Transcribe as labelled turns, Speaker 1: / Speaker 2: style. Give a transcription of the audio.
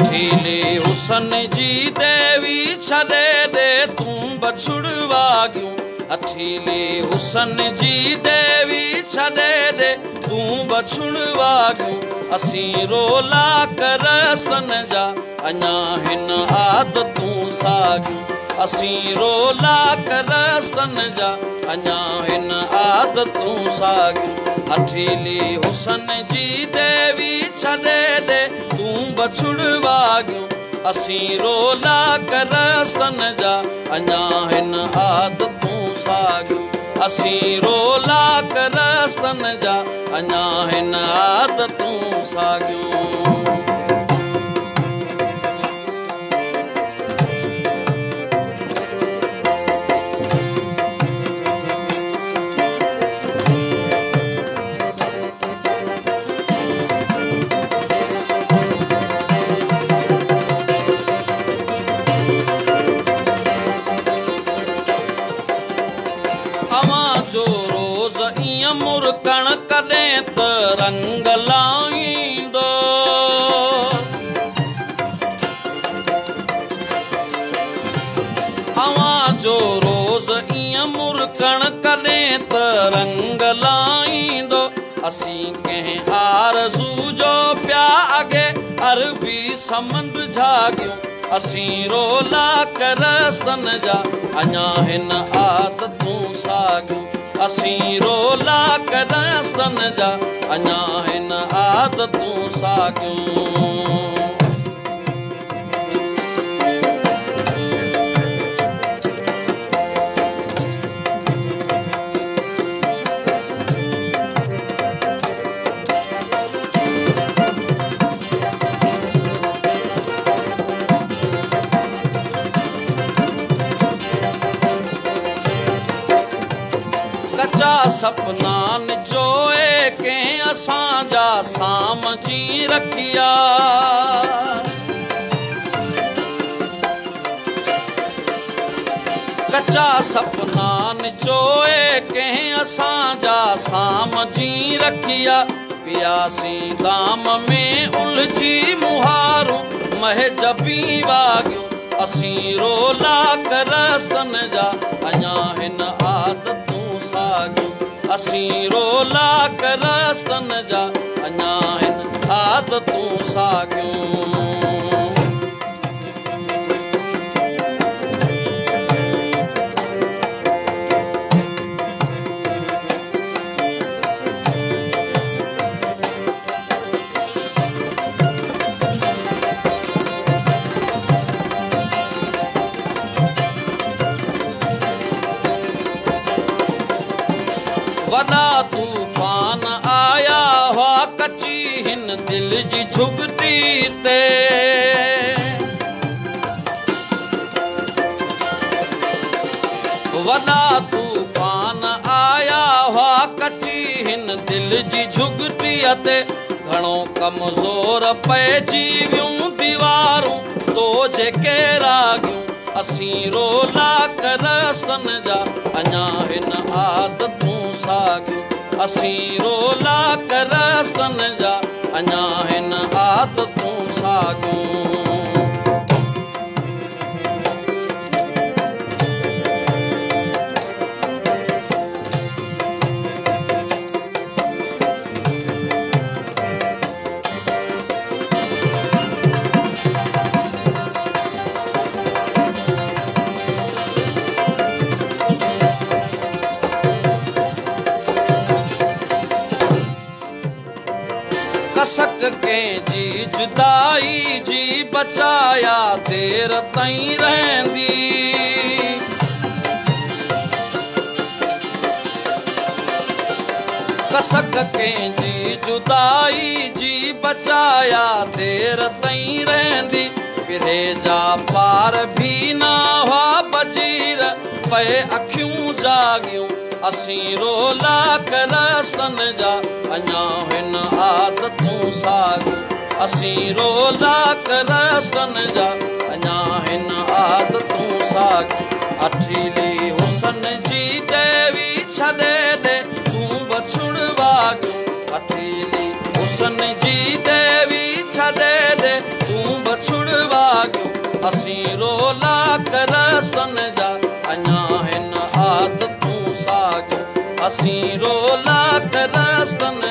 Speaker 1: अठीली हुसन जी देवी छॾे दे तूं बछुड़वा क्यों। अठीली हुसन जी देवी छॾे दे तूं बछुड़वा क्यों। असीं रोला करस्तन जा अञा हिन आदतूं साॻियूं। असीं रोला करस्तन जा अञा हिन आदतूं साॻियूं। अठीली हुसन जी देवी छॾे दे तूं बछुड़वा क्यों। असीं रोला करस्तन जा अञा हिन आदतूं साॻियूं। असीं रोला करस्तन जा अञा हिन आदतूं साॻियूं। मुरकण कॾहिं त रंग लाईंदो। अवां जो रोज़ ईअं मुरकण कॾहिं त रंग लाईंदो। असीं कंहिं आरज़ू जो पिया अॻे अरबी समुंड जाॻियूं। असीं रोला करस्तन जा अञा हिन आदतूं साॻियूं। असीं रोला करस्तन जा अञा हिन आदतूं साॻियूं। कच्चा सपनान जोए कंहिं असांजा साम जी रखिया। कच्चा सपनान जोए कंहिं असांजा साम जी रखिया। पियासीं दाम में उलझी मुहारूं महजबी वाॻियूं। असीं रोला करस्तन जा अञा हिन आदतूं साॻियूं। असीं रोला करस्तन जा अञा हिन आदतूं साॻियूं। वॾा तूफ़ान आया हुआ कची हिन दिल जी झुगटी ते। वॾा तूफ़ान आया हुआ कची हिन दिल जी झुगटीअ ते। घणो कमज़ोर पइजी वियूं दीवारूं तो जेके राॻियूं। असीं रोला करस्तन जा अञा हिन आदतूं साॻियूं। असीं रोला करस्तन जा अञा हिन आदतूं साॻियूं। कसक कंहिंजी जुदाई जी बचाया देर ताईं रहंदी। कसक कंहिंजी जुदाई जी बचाया देर ताईं रहंदी। पिरे जा पार भी न हुआ बजीर पए अखियूं जाॻियूं। असीं रोला करस्तन जा अञा हिन आदतूं साॻियूं। असीं रोला करस्तन जा अञा हिन आदतूं साॻियूं। अठीली हुसन जी देवी छॾे दे तूं बछुड़वा क्यों। अठीली हुसन जी देवी छॾे ॾे तूं बछुड़वा जो असीं रोला करस्तन जा अञा हिन आदतूं साॻियो असीं रोला करस्तन